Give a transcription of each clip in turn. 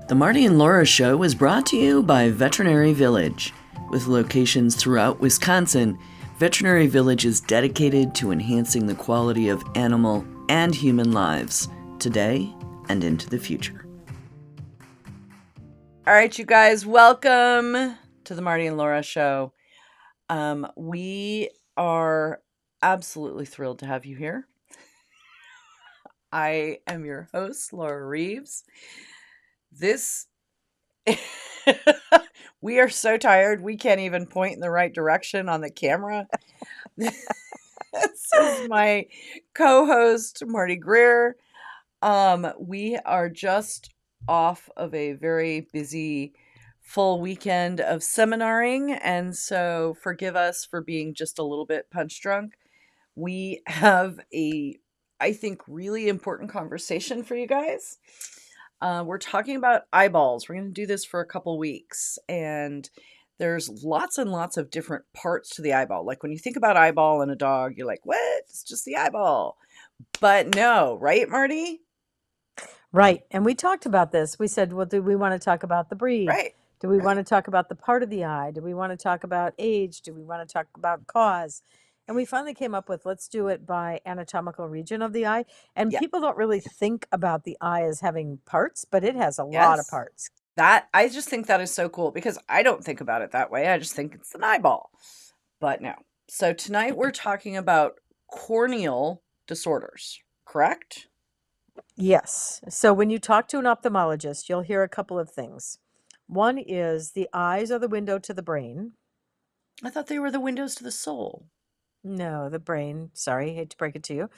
The Marty and Laura Show is brought to you by Veterinary Village. With locations throughout Wisconsin, Veterinary Village is dedicated to enhancing the quality of animal and human lives today and into the future. All right, you guys, welcome to the Marty and Laura Show. We are absolutely thrilled to have you here. I am your host, Laura Reeves. We are so tired, we can't even point in the right direction on the camera. This is my co-host, Marty Greer. We are just off of a very busy full weekend of seminaring, and so forgive us for being just a little bit punch drunk. We have I think, really important conversation for you guys. We're talking about eyeballs. We're going to do this for a couple weeks, and there's lots and lots of different parts to the eyeball. Like when you think about eyeball in a dog, you're like, what? It's just the eyeball. But no, right, Marty? Right. And we talked about this. We said, well, do we want to talk about the breed? Right. Do we want to talk about the part of the eye? Do we want to talk about age? Do we want to talk about cause? And we finally came up with, let's do it by anatomical region of the eye. And Yeah. people don't really think about the eye as having parts, but it has a lot of parts. I just think that is so cool because I don't think about it that way. I just think it's an eyeball. But no. So tonight we're talking about corneal disorders, correct? Yes. So when you talk to an ophthalmologist, you'll hear a couple of things. One is the eyes are the window to the brain. I thought they were the windows to the soul. No, the brain. Sorry, hate to break it to you.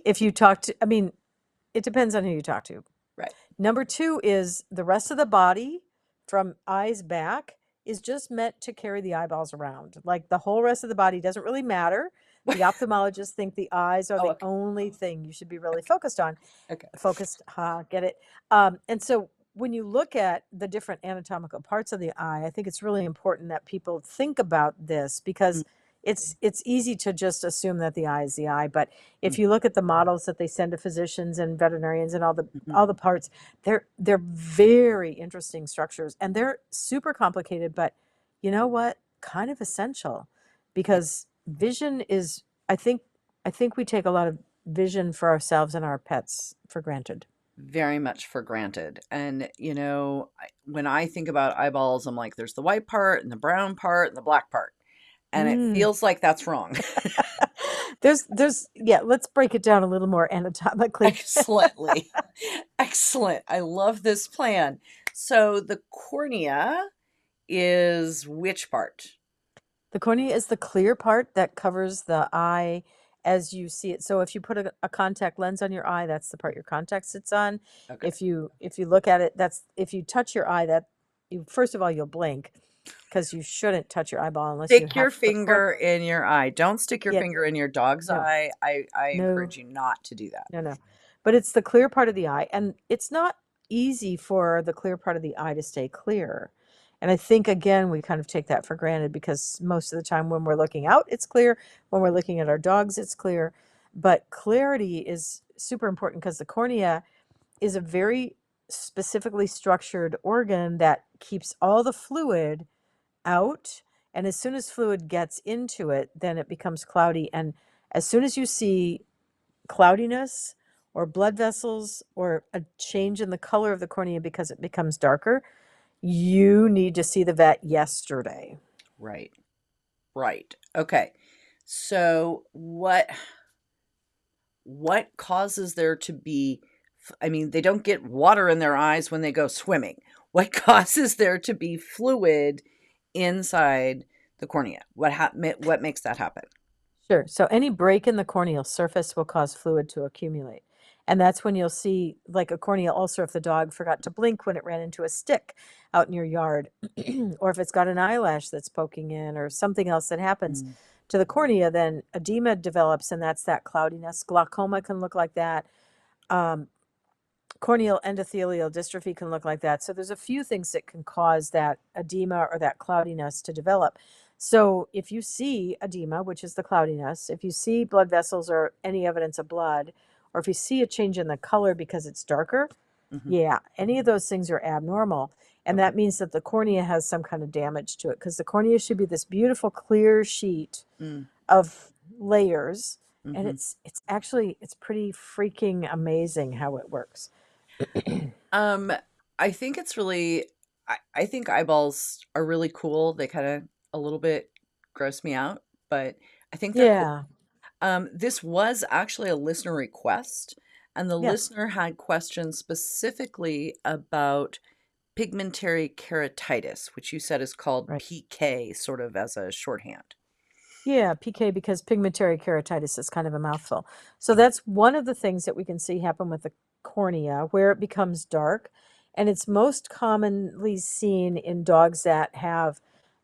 If you talk to, it depends on who you talk to. Right. Number two is the rest of the body from eyes back is just meant to carry the eyeballs around. Like the whole rest of the body doesn't really matter. The ophthalmologists think the eyes are the only thing you should be really focused on. Okay. Focused, get it. And so when you look at the different anatomical parts of the eye, I think it's really important that people think about this because it's easy to just assume that the eye is the eye. But if you look at the models that they send to physicians and veterinarians and all the parts, they're very interesting structures and they're super complicated. But you know what? Kind of essential because vision is. I think we take a lot of vision for ourselves and our pets for granted. Very much for granted. And, when I think about eyeballs, I'm like, there's the white part and the brown part and the black part. And it feels like that's wrong. Let's break it down a little more anatomically. Excellently. Excellent. I love this plan. So the cornea is which part? The cornea is the clear part that covers the eye as you see it. So if you put a contact lens on your eye, that's the part your contact sits on. Okay. If you look at it, if you touch your eye, first of all, you'll blink because you shouldn't touch your eyeball unless you have Stick your finger in your eye. Don't stick your finger in your dog's eye. I encourage you not to do that. No. But it's the clear part of the eye. And it's not easy for the clear part of the eye to stay clear. And I think, again, we kind of take that for granted because most of the time when we're looking out, it's clear. When we're looking at our dogs, it's clear. But clarity is super important because the cornea is a very specifically structured organ that keeps all the fluid out. And as soon as fluid gets into it, then it becomes cloudy. And as soon as you see cloudiness or blood vessels or a change in the color of the cornea because it becomes darker, you need to see the vet yesterday. Right. Okay. So what causes there to be, they don't get water in their eyes when they go swimming. What causes there to be fluid inside the cornea? What makes that happen? Sure. So any break in the corneal surface will cause fluid to accumulate. And that's when you'll see like a corneal ulcer if the dog forgot to blink when it ran into a stick out in your yard, or if it's got an eyelash that's poking in or something else that happens to the cornea, then edema develops and that's that cloudiness. Glaucoma can look like that. Corneal endothelial dystrophy can look like that. So there's a few things that can cause that edema or that cloudiness to develop. So if you see edema, which is the cloudiness, if you see blood vessels or any evidence of blood, or if you see a change in the color because it's darker, Mhm. Yeah, any of those things are abnormal. And Okay. that means that the cornea has some kind of damage to it because the cornea should be this beautiful clear sheet Mm. of layers. And Mhm. it's actually it's pretty freaking amazing how it works. Um, I think it's really I think eyeballs are really cool. They kinda a little bit gross me out, but I think they're cool. Yeah. This was actually a listener request, and the Yes. listener had questions specifically about pigmentary keratitis, which you said is called Right. PK, sort of as a shorthand. Yeah, PK because pigmentary keratitis is kind of a mouthful. So that's one of the things that we can see happen with the cornea where it becomes dark. And it's most commonly seen in dogs that have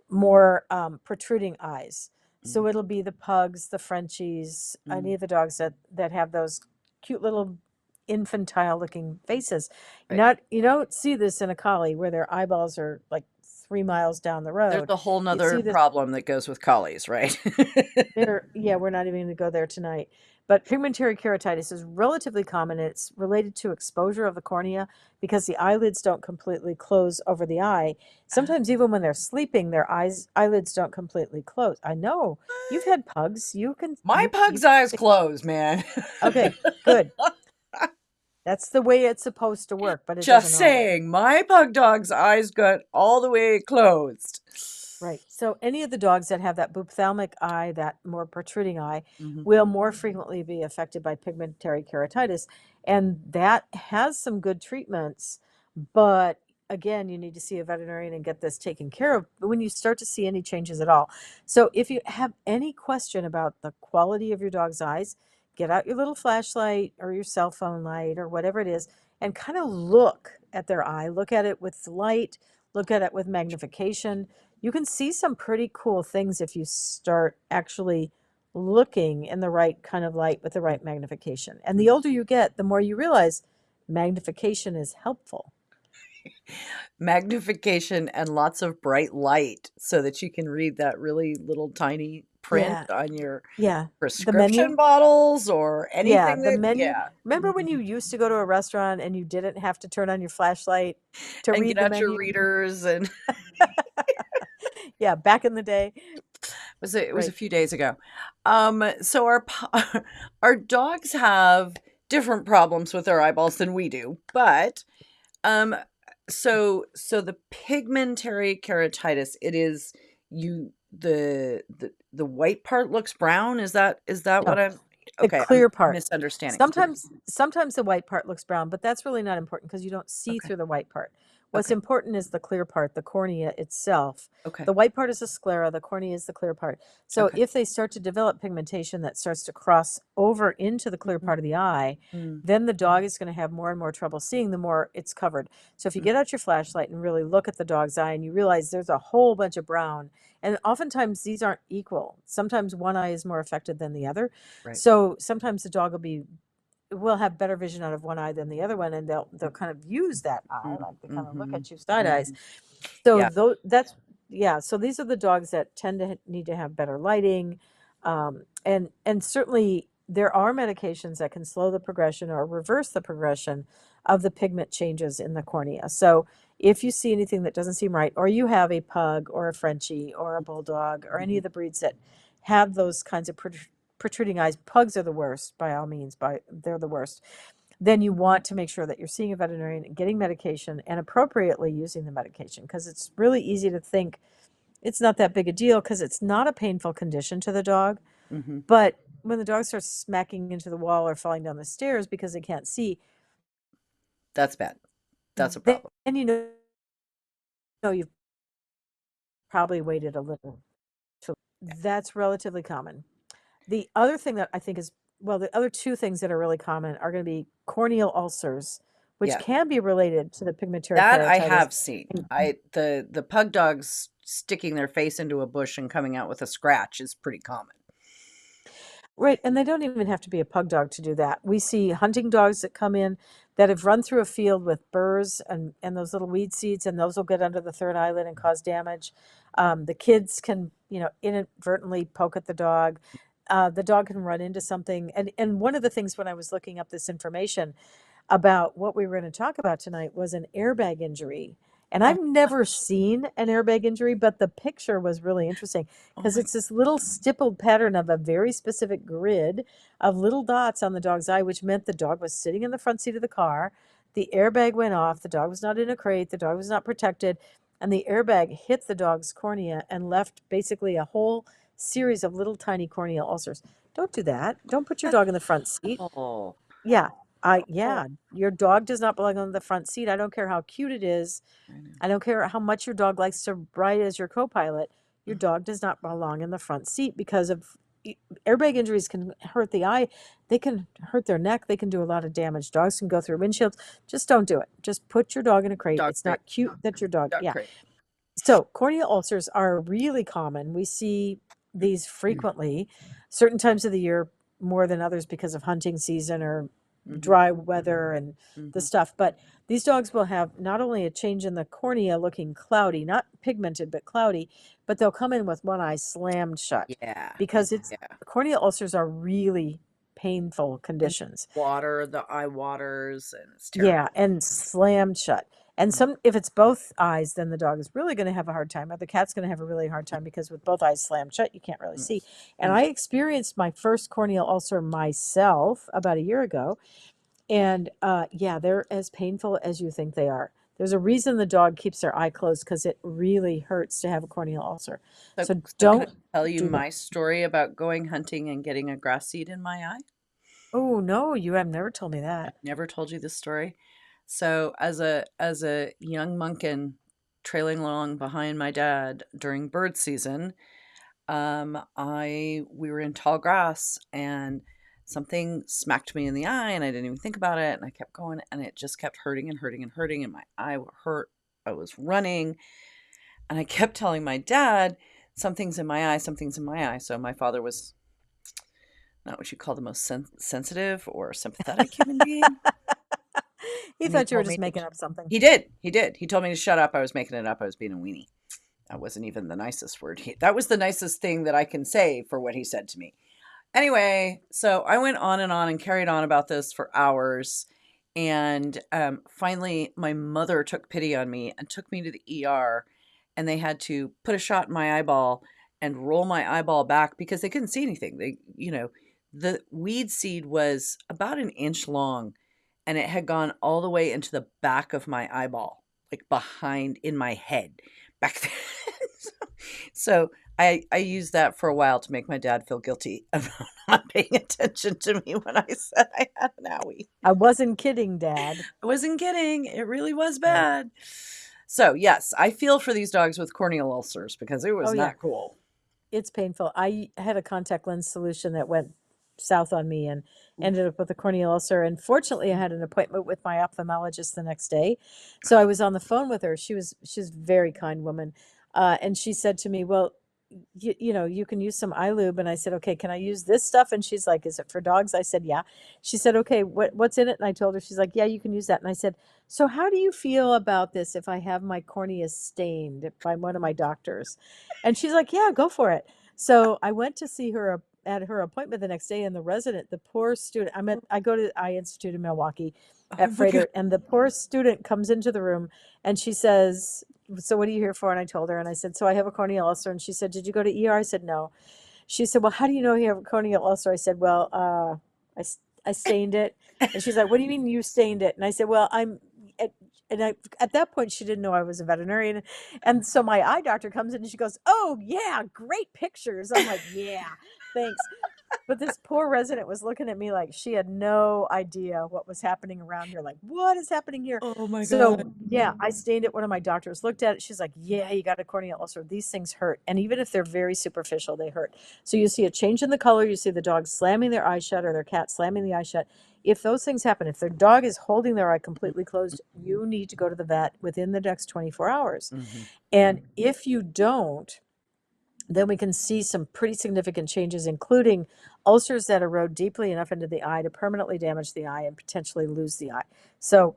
more protruding eyes. Mhm, So it'll be the pugs, the Frenchies, any mm, of the dogs that have those cute little infantile looking faces. right. You don't see this in a collie where their eyeballs are like 3 miles down the There's road. a whole You nother see this problem that goes with collies, right? there, yeah, we're not even going to go there tonight. But pigmentary keratitis is relatively common. It's related to exposure of the cornea because the eyelids don't completely close over the eye. Sometimes Oh, even when they're sleeping, their eyelids don't completely close. I know you've what? had pugs. You can My you pug's eyes close, man. okay, good. That's the way it's supposed to work, but it Just doesn't always. saying, my pug dog's eyes got all the way closed. Right. So any of the dogs that have that ophthalmic eye, that more protruding eye, Mhm, will more frequently be affected by pigmentary keratitis. And that has some good treatments, but again, you need to see a veterinarian and get this taken care of when you start to see any changes at all. So if you have any question about the quality of your dog's eyes, get out your little flashlight or your cell phone light or whatever it is and kind of look at their eye, look at it with light, look at it with magnification. You can see some pretty cool things if you start actually looking in the right kind of light with the mm, right magnification. And the mm. older you get, the more you realize magnification is helpful. Magnification and lots of bright light so that you can read that really little tiny print Yeah, on your yeah. The prescription menu, bottles or yeah, anything the that menu. yeah. Remember when Mhm. you used to go to a restaurant and you didn't have to turn on your flashlight to And get read the out your menu? readers and Yeah, back in the day. it was a Right. few days ago. So our dogs have different problems with their eyeballs than we do, but um, so the pigmentary keratitis, it is you the white part looks brown. Is that No, what I'm the okay? I'm clear part. misunderstanding. Sometimes the white part looks brown, but that's really not important because you don't see Okay, through the white part. What's okay, important is the clear part, the cornea itself. okay, The white part is the sclera, the cornea is the clear part. So okay. if they start to develop pigmentation that starts to cross over into the clear Mhm, part of the eye, mm, then the dog is going to have more and more trouble seeing the more it's covered. So if you mm, get out your flashlight and really look at the dog's eye and you realize there's a whole bunch of brown, and oftentimes these aren't equal. Sometimes one eye is more affected than the other. right. So sometimes the dog will have better vision out of one eye than the other one, and they'll Mm, kind of use that eye, mm, like they kind of look mhm, at you side eyes. mhm. So Yeah. though that's yeah. So these are the dogs that tend to need to have better lighting, and certainly there are medications that can slow the progression or reverse the progression of the pigment changes in the cornea. So if you see anything that doesn't seem right, or you have a pug or a Frenchie or a bulldog or any Mhm, of the breeds that have those kinds of protruding eyes, pugs are the worst by all means. They're the worst. Then you want to make sure that you're seeing a veterinarian and getting medication and appropriately using the medication because it's really easy to think it's not that big a deal because it's not a painful condition to the dog. mhm. But when the dog starts smacking into the wall or falling down the stairs because they can't see, That's bad. That's a then problem. you've probably waited a little. That's relatively common. The other thing that I think is, well, the other two things that are really common are going to be corneal ulcers, which Yeah. can be related to the pigmentary That I keratitis. have seen. The pug dogs sticking their face into a bush and coming out with a scratch is pretty common. Right, and they don't even have to be a pug dog to do that. We see hunting dogs that come in that have run through a field with burrs and those little weed seeds, and those will get under the third eyelid and cause damage. The kids can, inadvertently poke at the dog. The dog can run into something. And one of the things when I was looking up this information, about what we were going to talk about tonight was an airbag injury. And Oh I've never gosh. seen an airbag injury, but the picture was really interesting Oh because my it's this little stippled pattern of a very specific grid of little dots on the dog's eye, which meant the dog was sitting in the front seat of the car. The airbag went off. The dog was not in a crate. The dog was not protected. And the airbag hit the dog's cornea and left basically a whole series of little tiny corneal ulcers. Don't do that. Don't put your God. dog in the front seat. Oh. Yeah, Oh. yeah, your dog does not belong on the front seat. I don't care how cute it is. I know. I don't care how much your dog likes to ride as your co-pilot. Your Mm. dog does not belong in the front seat because of airbag injuries can hurt the eye. They can hurt their neck. They can do a lot of damage. Dogs can go through windshields. Just don't do it. Just put your dog in a crate. Dog It's crate. not cute that your dog, Dog yeah. crate. So corneal ulcers are really common. We see these frequently, certain times of the year more than others because of hunting season or Mm-hmm. dry weather and the Mm-hmm. stuff. But these dogs will have not only a change in the cornea looking cloudy, not pigmented, but cloudy, but they'll come in with one eye slammed shut Yeah. because it's Yeah. corneal ulcers are really painful And conditions. water, the eye waters, and it's terrible. Yeah, and slammed shut. And Mm. some if it's both eyes, then the dog is really going to have a hard time, or the cat's going to have a really hard time because with both eyes slammed shut, you can't really Mm. see. And Mm. I experienced my first corneal ulcer myself about a year ago, and yeah, they're as painful as you think they are. There's a reason the dog keeps their eye closed because it really hurts to have a corneal ulcer. So, So so can I don't tell you do that. my story about going hunting and getting a grass seed in my eye? Oh no, you have never told me I've that. never told you this story. So, as a young munkin trailing along behind my dad during bird season, I we were in tall grass and something smacked me in the eye and I didn't even think about it and I kept going and it just kept hurting and hurting and hurting and my eye hurt. I was running and I kept telling my dad, something's in my eye, something's in my eye. So my father was not what you call the most sensitive or sympathetic human being. He And he thought you were told me just to, making up something. he did, he did. He told me to shut up. I was making it up. I was being a weenie. That wasn't even the nicest word. That was the nicest thing that I can say for what he said to me. Anyway, so I went on and carried on about this for hours. And finally, my mother took pity on me and took me to the ER. And they had to put a shot in my eyeball and roll my eyeball back because they couldn't see anything. The weed seed was about an inch long and it had gone all the way into the back of my eyeball, like behind in my head back there. So I used that for a while to make my dad feel guilty about not paying attention to me when I said I had an owie. I wasn't kidding, Dad. I wasn't kidding. It really was Yeah. bad. So yes, I feel for these dogs with corneal ulcers because it Oh was yeah. not cool. It's painful. I had a contact lens solution that went south on me and Oof. ended up with a corneal ulcer. And fortunately, I had an appointment with my ophthalmologist the next day. So I was on the phone with her. She's a very kind woman. And she said to me, well, you know, you can use some eye lube. And I said, okay, can I use this stuff? And she's like, is it for dogs? I said, yeah. She said, okay, what's in it? And I told her, she's like, yeah, you can use that. And I said, so how do you feel about this if I have my cornea stained by one of my doctors? And she's like, yeah, go for it. So I went to see her at her appointment the next day, and the resident, the poor student, I go to the Eye Institute in Milwaukee Oh at my god. Freighter, and the poor student comes into the room and she says, so what are you here for? And I told her, and I said, so I have a corneal ulcer. And she said, did you go to ER? I said, no. She said, well, how do you know you have a corneal ulcer? I said, well, I stained it. And she's like, what do you mean you stained it? And I said, well, at, at that point, she didn't know I was a veterinarian. And so my eye doctor comes in and she goes, oh, yeah, great pictures. I'm like, yeah, thanks. But this poor resident was looking at me like she had no idea what was happening around here. Like, what is happening here? Oh my god. So, yeah, I stained it. One of my doctors looked at it. She's like, yeah, you got a corneal ulcer. These things hurt. And even if they're very superficial, they hurt. So you see a change in the color. You see the dog slamming their eye shut or their cat slamming the eye shut. If those things happen, if their dog is holding their eye completely closed, you need to go to the vet within the next 24 hours. Mm-hmm. And if you don't, then we can see some pretty significant changes, including ulcers that erode deeply enough into the eye to permanently damage the eye and potentially lose the eye. So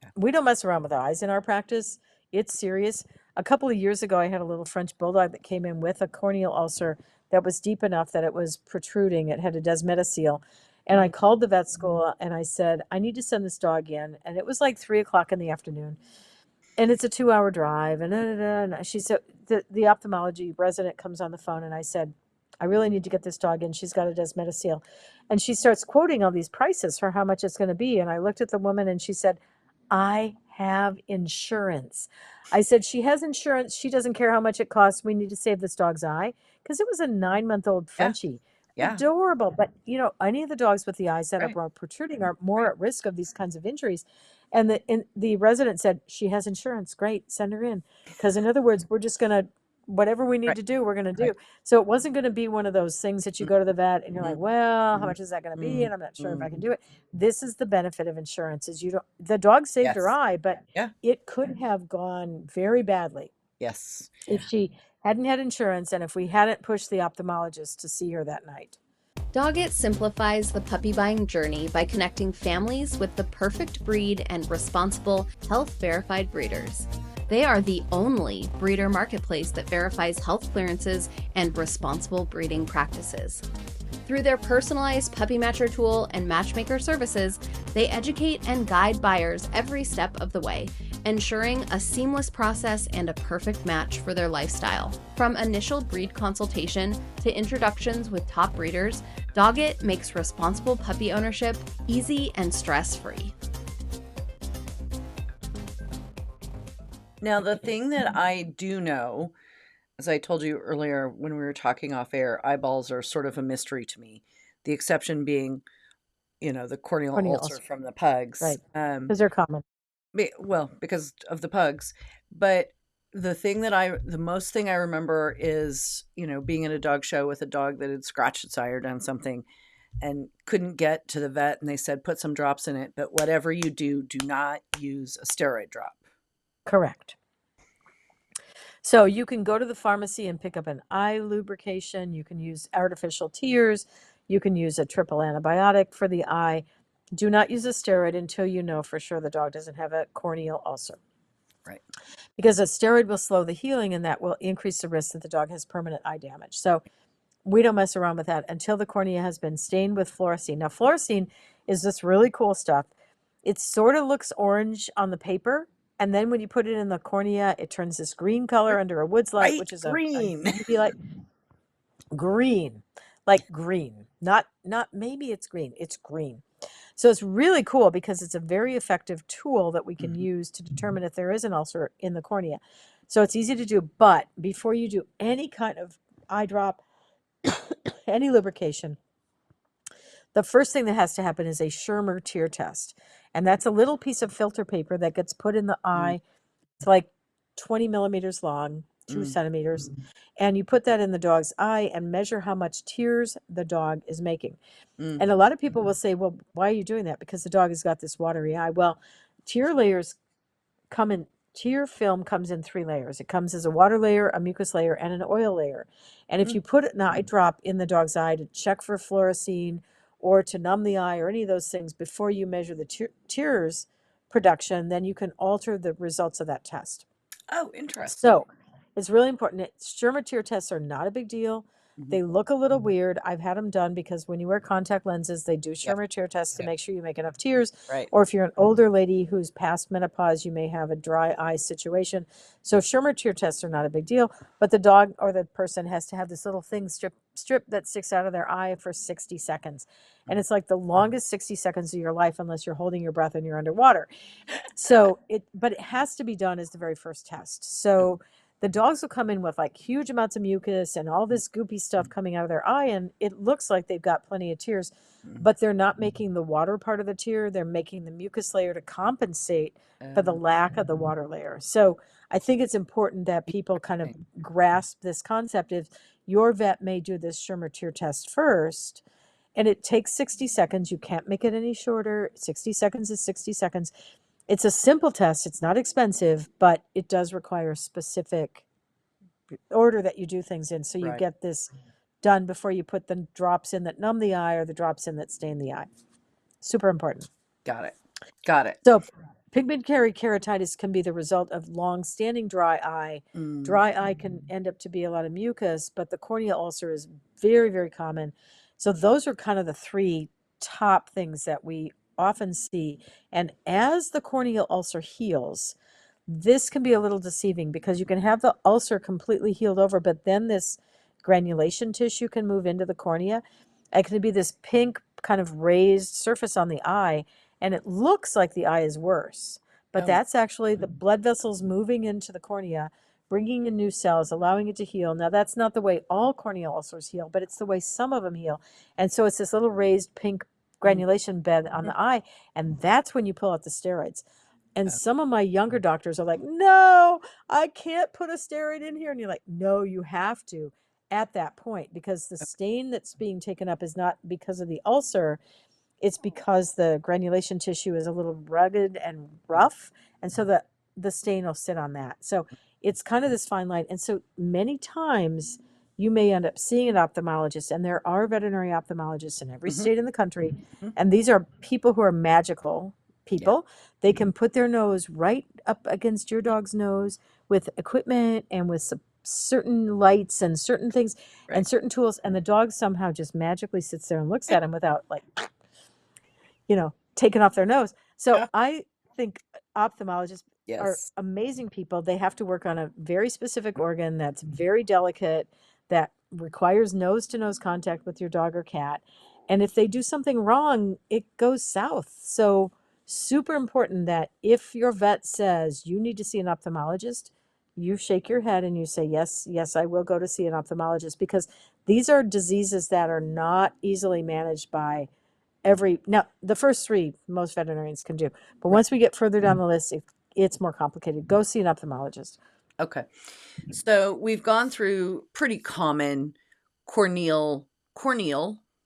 Yeah. we don't mess around with eyes in our practice. It's serious. A couple of years ago, I had a little French bulldog that came in with a corneal ulcer that was deep enough that it was protruding. It had a desmetocele. And I called the vet school and I said, I need to send this dog in. And it was like 3 o'clock in the afternoon. And it's a 2 hour drive. And, da, da, da. And she said, the ophthalmology resident comes on the phone and I said, I really need to get this dog in. She's got a desmetocel. And she starts quoting all these prices for how much it's going to be. And I looked at the woman and she said, I have insurance. I said, she has insurance. She doesn't care how much it costs. We need to save this dog's eye. Because it was a 9-month-old Yeah. Frenchie. Yeah. Adorable. But, any of the dogs with the eyes that Right. are protruding are more Right. at risk of these kinds of injuries. And the resident said, she has insurance. Great. Send her in. Because, in other words, we're just going to, whatever we need Right. to do, we're going to Right. do. So it wasn't going to be one of those things that you go to the vet and you're like, Mhm. well, how Mhm. much is that going to be? Mhm. And I'm not sure if I can Mhm. do it. This is the benefit of insurance is you don't, the dog saved her Yes. eye, but Yeah. it could have gone very badly Yes. if she hadn't had insurance and if we hadn't pushed the ophthalmologist to see her that night. Doggett simplifies the puppy buying journey by connecting families with the perfect breed and responsible, health-verified breeders. They are the only breeder marketplace that verifies health clearances and responsible breeding practices. Through their personalized puppy matcher tool and matchmaker services, they educate and guide buyers every step of the way, ensuring a seamless process and a perfect match for their lifestyle. From initial breed consultation to introductions with top breeders, Doggett makes responsible puppy ownership easy and stress-free. Now, the thing that I do know, as I told you earlier when we were talking off air, eyeballs are sort of a mystery to me. The exception being, the corneal Cornea ulcer ulcer, from the pugs. right? Because they're common. Well, because of the pugs. But the most thing I remember is, being in a dog show with a dog that had scratched its eye or done something and couldn't get to the vet. And they said, put some drops in it. But whatever you do, do not use a steroid drop. Correct. So you can go to the pharmacy and pick up an eye lubrication. You can use artificial tears. You can use a triple antibiotic for the eye. Do not use a steroid until you know for sure the dog doesn't have a corneal ulcer. Right. Because a steroid will slow the healing and that will increase the risk that the dog has permanent eye damage. So we don't mess around with that until the cornea has been stained with fluorescein. Now, fluorescein is this really cool stuff. It sort of looks orange on the paper, and then when you put it in the cornea, it turns this green color under a woods light, Bright which is a green. UV light. Green, like green, not maybe it's green. It's green. So it's really cool because it's a very effective tool that we can Mhm. use to determine if there is an ulcer in the cornea. So it's easy to do, but before you do any kind of eye drop, any lubrication, the first thing that has to happen is a Schirmer tear test. And that's a little piece of filter paper that gets put in the Mm, eye. It's like 20 millimeters long, two mm, centimeters. And you put that in the dog's eye and measure how much tears the dog is making. mm, And a lot of people will say, well, why are you doing that? Because the dog has got this watery eye. Well, tear layers come in, tear film comes in 3 layers. It comes as a water layer, a mucus layer, and an oil layer. And if mm. you put an eye drop in the dog's eye to check for fluorescein or to numb the eye or any of those things before you measure the tears production, then you can alter the results of that test. Oh, interesting. So it's really important. Schirmer tear tests are not a big deal. Mhm. They look a little weird. I've had them done because when you wear contact lenses, they do Yep. Schirmer tear tests to Yep. make sure you make enough tears. Right. Or if you're an older lady who's past menopause, you may have a dry eye situation. So Schirmer tear tests are not a big deal. But the dog or the person has to have this little thing strip that sticks out of their eye for 60 seconds. And it's like the longest 60 seconds of your life unless you're holding your breath and you're underwater. But it has to be done as the very first test. So the dogs will come in with like huge amounts of mucus and all this goopy stuff coming out of their eye, and it looks like they've got plenty of tears, Mm. but they're not making the water part of the tear. They're making the mucus layer to compensate for the lack of the water layer. So I think it's important that people kind of Interesting. grasp this concept. If your vet may do this Schirmer tear test first, and it takes 60 seconds. You can't make it any shorter. 60 seconds is 60 seconds. It's a simple test. It's not expensive, but it does require a specific order that you do things in. So you Right. get this done before you put the drops in that numb the eye or the drops in that stain the eye. Super important. Got it. Got it. So pigmentary keratitis can be the result of long-standing dry eye. Mm, Dry eye can end up to be a lot of mucus, but the corneal ulcer is very, very common. So those are kind of the three top things that we often see. And as the corneal ulcer heals, this can be a little deceiving because you can have the ulcer completely healed over, but then this granulation tissue can move into the cornea. It can be this pink kind of raised surface on the eye, and it looks like the eye is worse. But Oh, that's actually the blood vessels moving into the cornea, bringing in new cells, allowing it to heal. Now, that's not the way all corneal ulcers heal, but it's the way some of them heal. And so it's this little raised pink mhm, granulation bed on mhm. the eye, and that's when you pull out the steroids. And Oh, some of my younger doctors are like, no, I can't put a steroid in here. And you're like, no, you have to at that point because the okay. stain that's being taken up is not because of the ulcer, it's because the granulation tissue is a little rugged and Mhm, rough, and so the stain will sit on that. So it's kind of this fine line. And so many times you may end up seeing an ophthalmologist, and there are veterinary ophthalmologists in every mhm, state in the country, mhm. and these are people who are magical Yeah, people. They can put their nose right up against your dog's nose with equipment and with some certain lights and certain things and right. certain tools, and the dog somehow just magically sits there and looks at him without like taken off their nose. So Yeah. I think ophthalmologists are Yes. amazing people. They have to work on a very specific organ that's very delicate, that requires nose to nose contact with your dog or cat. And if they do something wrong, it goes south. So, super important that if your vet says you need to see an ophthalmologist, you shake your head and you say, yes, yes, I will go to see an ophthalmologist because these are diseases that are not easily managed by now the first three most veterinarians can do, but Right. once we get further down the list, it's more complicated. Go see an ophthalmologist. Okay. So we've gone through pretty common corneal,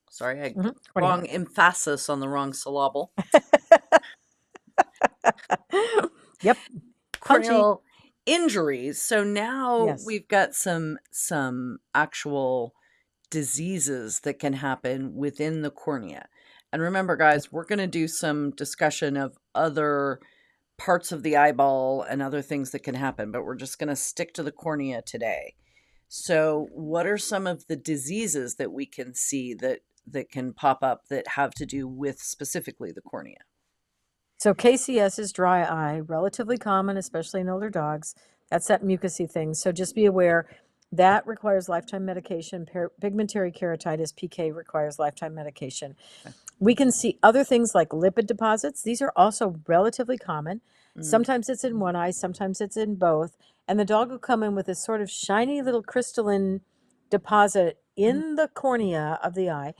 sorry, I Cornea. wrong emphasis on the wrong syllable. Yep. Punchy. Corneal injuries. So now Yes. we've got some actual diseases that can happen within the cornea. And remember, guys, we're going to do some discussion of other parts of the eyeball and other things that can happen, but we're just going to stick to the cornea today. So, what are some of the diseases that we can see that can pop up that have to do with specifically the cornea? So KCS is dry eye, relatively common, especially in older dogs. That's that mucousy thing. So just be aware that requires lifetime medication. Pigmentary keratitis, PK, requires lifetime medication. Okay. We can see other things like lipid deposits. These are also relatively common. Mm, Sometimes it's in one eye, sometimes it's in both. And the dog will come in with this sort of shiny little crystalline deposit mhm, in the cornea of the eye.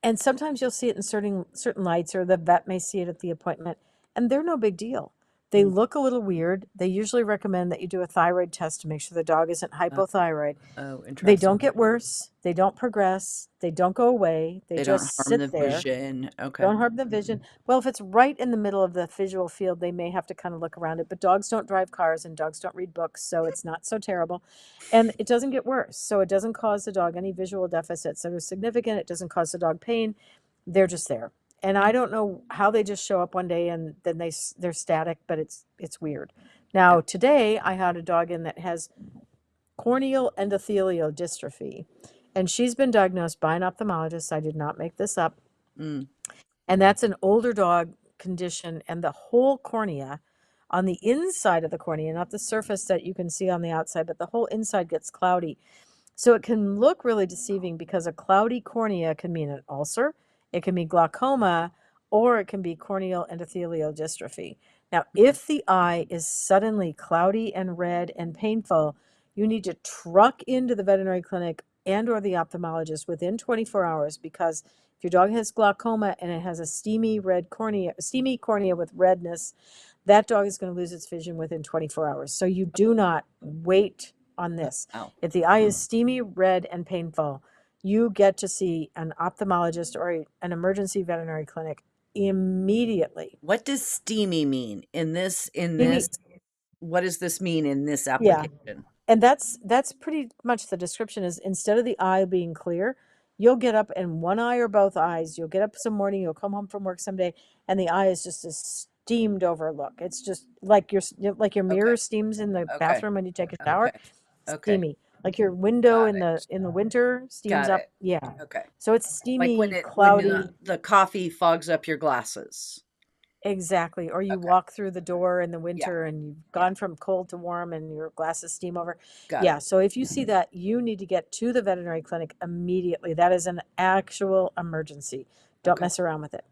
And sometimes you'll see it in certain lights, or the vet may see it at the appointment, and they're no big deal. They mm. look a little weird. They usually recommend that you do a thyroid test to make sure the dog isn't Uh, hypothyroid. oh, They interesting. don't get worse. They don't progress. They don't go away. They They don't just harm the sit there. vision. Okay. Don't harm the vision. Well, if it's right in the middle of the visual field, they may have to kind of look around it. But dogs don't drive cars and dogs don't read books, so it's not so terrible. And it doesn't get worse. So it doesn't cause the dog any visual deficits that are significant. It doesn't cause the dog pain. They're just there. And I Mm, don't know how they just show up one day and then they're static, but it's weird. yeah. Now, today I had a dog in that has corneal endothelial dystrophy, and she's been diagnosed by an ophthalmologist. I did not make this up. Mm, And that's an older dog condition, and the whole cornea on the inside of the cornea, not the surface that you can see on the outside, but the whole inside gets cloudy. So it can look really deceiving because a cloudy cornea can mean an ulcer, it can be glaucoma, or it can be corneal endothelial dystrophy. Now, okay. if the eye is suddenly cloudy and red and painful, you need to truck into the veterinary clinic and or the ophthalmologist within 24 hours, because if your dog has glaucoma and it has a steamy cornea with redness, that dog is going to lose its vision within 24 hours. So you do not wait on this. Wow. If the eye is steamy, red, and painful, you get to see an ophthalmologist or an emergency veterinary clinic immediately. What does steamy mean in this Steamy, what does this mean in this yeah. application? And that's pretty much the description is instead of the eye being clear, you'll get up in one eye or both eyes. You'll get up some morning, you'll come home from work someday, and the eye is just a steamed over look. It's just like your Okay. mirror steams in the Okay. bathroom when you take a shower. Okay. Okay. Steamy. Like your window Got in it. the winter steams Got up. it. Yeah. Okay. So it's Like steamy, when cloudy. the coffee fogs up your glasses. Exactly. Or you Okay. walk through the door in the Yeah. winter and you've Yeah. gone from cold to warm and your glasses steam over. Got Yeah. it. So if you see that, you need to get to the veterinary clinic immediately. That is an actual emergency. Don't Okay. mess around with it.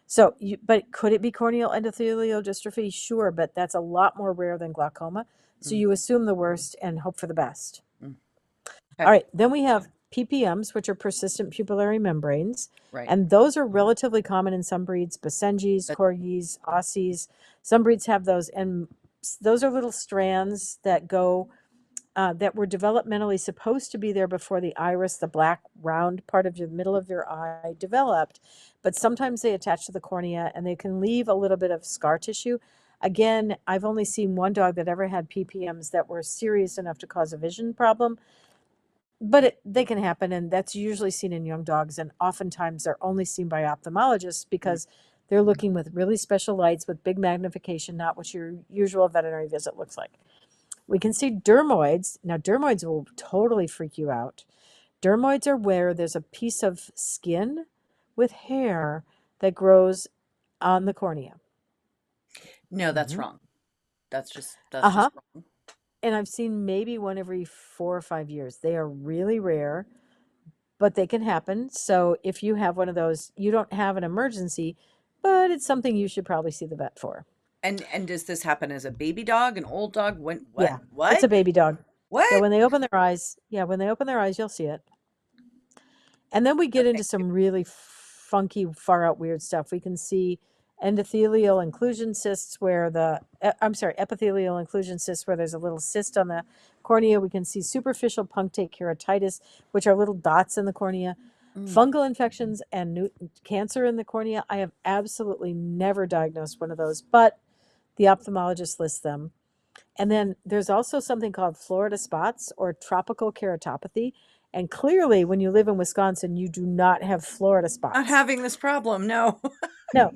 So, but could it be corneal endothelial dystrophy? Sure, but that's a lot more rare than glaucoma. So Mm, you assume the worst and hope for the best. mm. All Okay. right, then we have PPMs, which are persistent pupillary membranes, Right. and those are relatively common in some breeds, Basenjis, But Corgis, Aussies. Some breeds have those, and those are little strands that go that were developmentally supposed to be there before the iris, the black round part of the middle of your eye, developed, but sometimes they attach to the cornea and they can leave a little bit of scar tissue. Again, I've only seen one dog that ever had PPMs that were serious enough to cause a vision problem, but they can happen, and that's usually seen in young dogs, and oftentimes they're only seen by ophthalmologists mm, because they're looking with really special lights with big magnification, not what your usual veterinary visit looks like. We can see dermoids. Now, dermoids will totally freak you out. Dermoids are where there's a piece of skin with hair that grows on the cornea. no, that's Hmm. wrong. That's just Uh-huh. wrong. And I've seen maybe one every 4 or 5 years. They are really rare, but they can happen. So if you have one of those, you don't have an emergency, but it's something you should probably see the vet for. And does this happen as a baby dog, an old dog? When what? Yeah, it's What? a baby dog. Yeah, What? when they open their eyes, you'll see it. And then we get into some really funky, far out weird stuff. We can see endothelial inclusion cysts where I'm sorry, epithelial inclusion cysts where there's a little cyst on the cornea. We can see superficial punctate keratitis, which are little dots in the cornea. Mm, Fungal infections and cancer in the cornea. I have absolutely never diagnosed one of those, but the ophthalmologist lists them. And then there's also something called Florida spots or tropical keratopathy. And clearly, when you live in Wisconsin, you do not have Florida not spots. having this problem. No. No.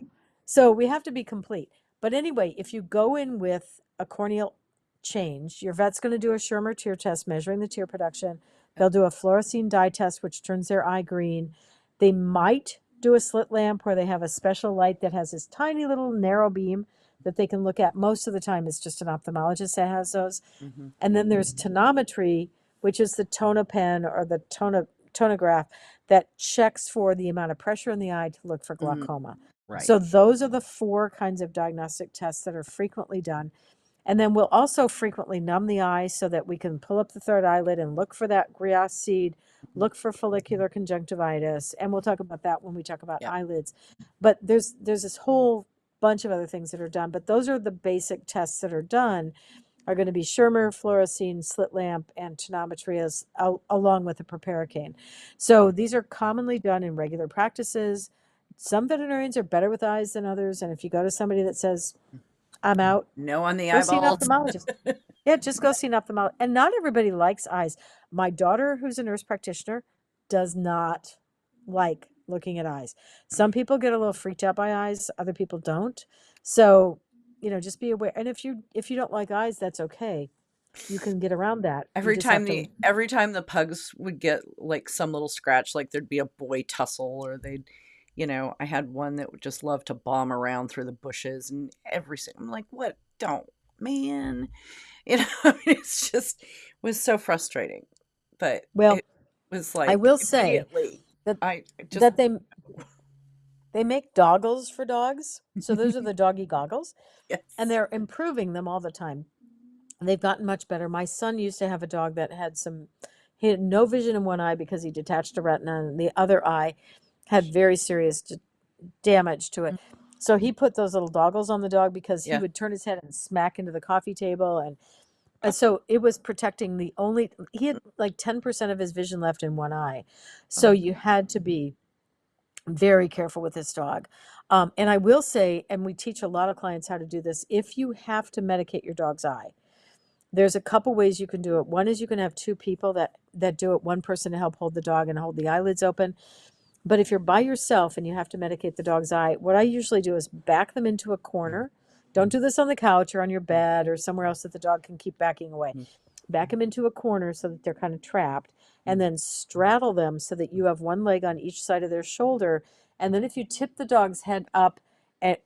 So we have to be complete. But anyway, if you go in with a corneal change, your vet's going to do a Schirmer tear test measuring the tear production. They'll do a fluorescein dye test, which turns their eye green. They might do a slit lamp where they have a special light that has this tiny little narrow beam that they can look at. Most of the time, it's just an ophthalmologist that has those. Hmm. And then there's tonometry, which is the tonopen or the tonograph that checks for the amount of pressure in the eye to look for Hmm. glaucoma. Right. So those are the four kinds of diagnostic tests that are frequently done. And then we'll also frequently numb the eye so that we can pull up the third eyelid and look for that Grias seed, Mhm. look for follicular conjunctivitis, and we'll talk about that when we talk about Yeah. eyelids. But there's this whole bunch of other things that are done, but those are the basic tests that are done are going to be Schirmer, fluorescein, slit lamp, and tonometry along with the proparacaine. So these are commonly done in regular practices. Some veterinarians are better with eyes than others, and if you go to somebody that says, I'm out, No on the go see an eyeballs. ophthalmologist. Yeah, just go see an ophthalmologist. And not everybody likes eyes. My daughter, who's a nurse practitioner, does not like looking at eyes. Some people get a little freaked out by eyes, other people don't. So, just be aware. And if you don't like eyes, that's okay. You can get around that. You Every just have time to. the pugs would get like some little scratch, like there'd be a boy tussle, or I had one that would just love to bomb around through the bushes, and I'm like, what? Don't, man. I mean, it's just was so frustrating, but Well, it was I like will say immediately. that I just that they make goggles for dogs. So those are the doggy goggles, and yes. they're improving them all the time. They've gotten much better. My son used to have a dog that he had no vision in one eye because he detached a retina, and the other eye had very serious damage to it. Mm, So he put those little goggles on the dog because he yeah. would turn his head and smack into the coffee table. And so it was protecting he had like 10% of his vision left in one eye. So you had to be very careful with this dog. And I will say, and we teach a lot of clients how to do this, if you have to medicate your dog's eye, there's a couple ways you can do it. One is you can have two people that do it, one person to help hold the dog and hold the eyelids open. But if you're by yourself and you have to medicate the dog's eye, what I usually do is back them into a corner. Don't do this on the couch or on your bed or somewhere else that the dog can keep backing away. Mhm. back them into a corner so that they're kind of trapped, and then straddle them so that you have one leg on each side of their shoulder. And then if you tip the dog's head up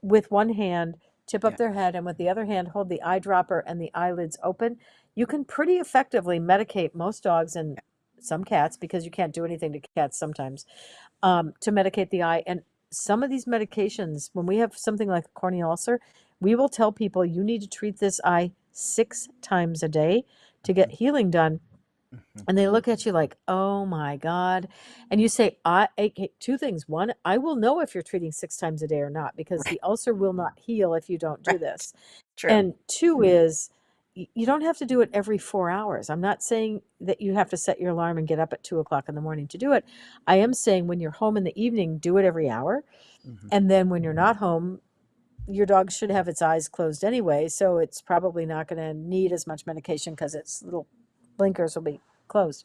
with one hand, tip up Yeah. their head, and with the other hand, hold the eyedropper and the eyelids open, you can pretty effectively medicate most dogs and some cats, because you can't do anything to cats sometimes, to medicate the eye. And some of these medications, when we have something like a corneal ulcer, we will tell people you need to treat this eye 6 times a day to get healing done. Mhm. And they look at you like, oh my God. And you say, two things. One, I will know if you're treating 6 times a day or not, because Right. the ulcer will not heal if you don't do Right. this. True. And two is, you don't have to do it every 4 hours. I'm not saying that you have to set your alarm and get up at 2 o'clock in the morning to do it. I am saying when you're home in the evening, do it every hour. Mhm. And then when you're not home, your dog should have its eyes closed anyway, so it's probably not going to need as much medication because its little blinkers will be closed.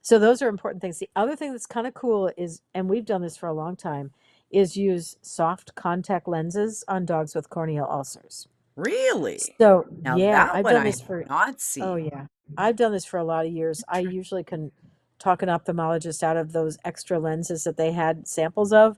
So those are important things. The other thing that's kind of cool is, and we've done this for a long time, is use soft contact lenses on dogs with corneal ulcers. Really? So Now yeah, that I've one done I this have for, not oh seen. yeah, I've done this for a lot of years. I usually can talk an ophthalmologist out of those extra lenses that they had samples of.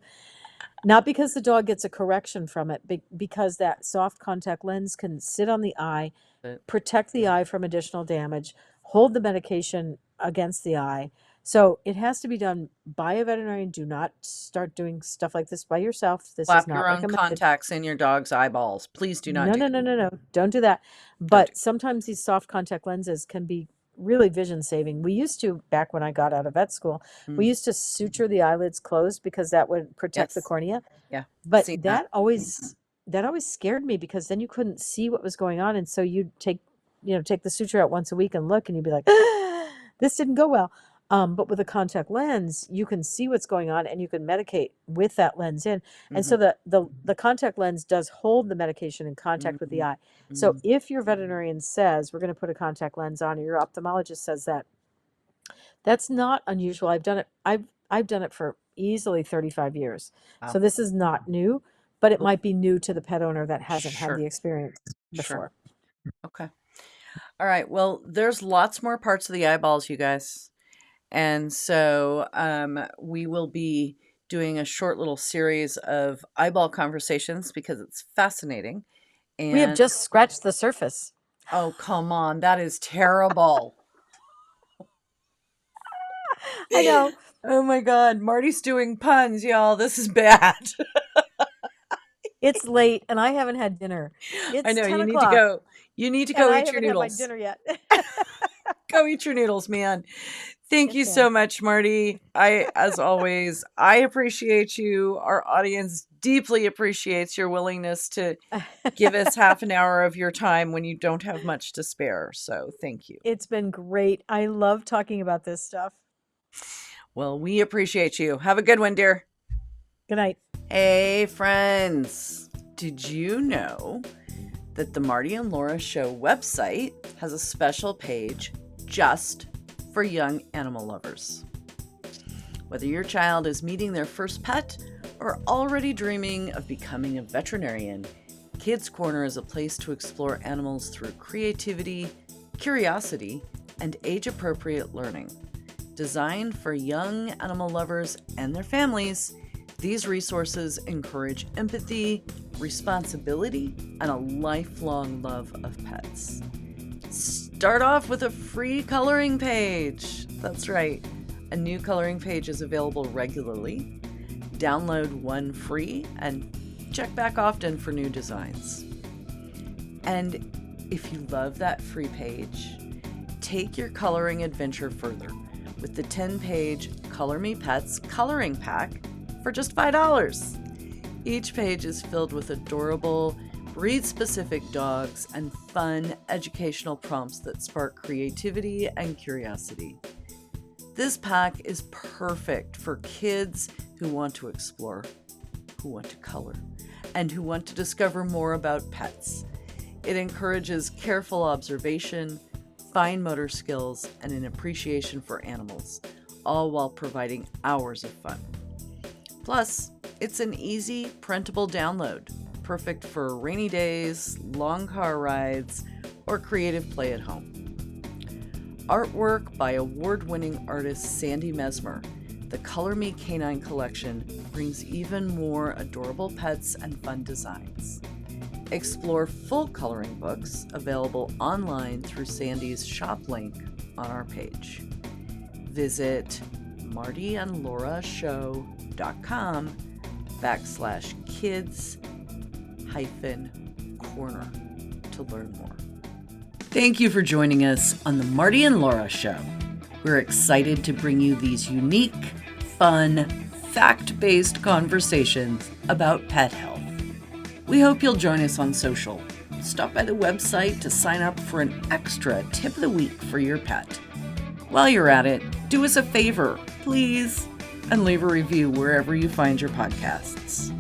Not because the dog gets a correction from it, because that soft contact lens can sit on the eye, But protect the eye from additional damage, hold the medication against the eye. So it has to be done by a veterinarian. Do not start doing stuff like this by yourself. This is slap your not own recommended. contacts in your dog's eyeballs. Please do not No, do no, that. no, no, no. Don't do that. Don't do But sometimes these soft contact lenses can be really vision saving. We used to, back when I got out of vet school, that. we used to suture the eyelids closed because that would protect the Yes. cornea. Yeah. But Seen that. that always scared me, because then you couldn't see what was going on, and so you'd take the suture out once a week and look, and you'd be like, this didn't go well. But with a contact lens, you can see what's going on, and you can medicate with that lens in. And so Mhm. the contact lens does hold the medication in contact with the eye. So Mhm. if your veterinarian says we're going to put a contact lens on, or your ophthalmologist says that, that's not unusual. I've done it for easily 35 years. Wow. So this is not new, but it Well, might be new to the pet owner that hasn't had sure. the experience Sure. before. Okay. All right. Well, there's lots more parts of the eyeballs, you guys. And so we will be doing a short little series of eyeball conversations because it's fascinating. We have And just scratched the surface. oh, come on. That is terrible. I know. Oh my God. Marty's doing puns, y'all. This is bad. It's late and I haven't had dinner. I It's know. 10 You need to o'clock go. You need to and go I eat your haven't had my noodles. dinner yet. Go eat your noodles, man. Thank Yes, you so ma'am. much, Marty. As always, I appreciate you. Our audience deeply appreciates your willingness to give us half an hour of your time when you don't have much to spare. So thank you. It's been great. I love talking about this stuff. Well, we appreciate you. Have a good one, dear. Good night. Hey, friends. Did you know that the Marty and Laura Show website has a special page just for young animal lovers? Whether your child is meeting their first pet or already dreaming of becoming a veterinarian, Kids Corner is a place to explore animals through creativity, curiosity, and age-appropriate learning. Designed for young animal lovers and their families, these resources encourage empathy, responsibility, and a lifelong love of pets. Start off with a free coloring page. That's right. A new coloring page is available regularly. Download one free and check back often for new designs. And if you love that free page, take your coloring adventure further with the 10-page Color Me Pets coloring pack for just $5. Each page is filled with adorable, breed-specific dogs and fun educational prompts that spark creativity and curiosity. This pack is perfect for kids who want to explore, who want to color, and who want to discover more about pets. It encourages careful observation, fine motor skills, and an appreciation for animals, all while providing hours of fun. Plus, it's an easy, printable download, perfect for rainy days, long car rides, or creative play at home. artwork by award-winning artist Sandy Mesmer, the Color Me Canine collection brings even more adorable pets and fun designs. Explore full coloring books available online through Sandy's shop link on our page. Visit martyandlaurashow.com/kids-corner to learn more. Thank you for joining us on the Marty and Laura Show. We're excited to bring you these unique, fun, fact-based conversations about pet health. We hope you'll join us on social. Stop by the website to sign up for an extra tip of the week for your pet. While you're at it, do us a favor, please, and leave a review wherever you find your podcasts.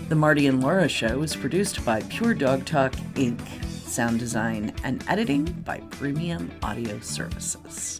The Marty and Laura Show is produced by Pure Dog Talk, Inc. Sound design and editing by Premium Audio Services.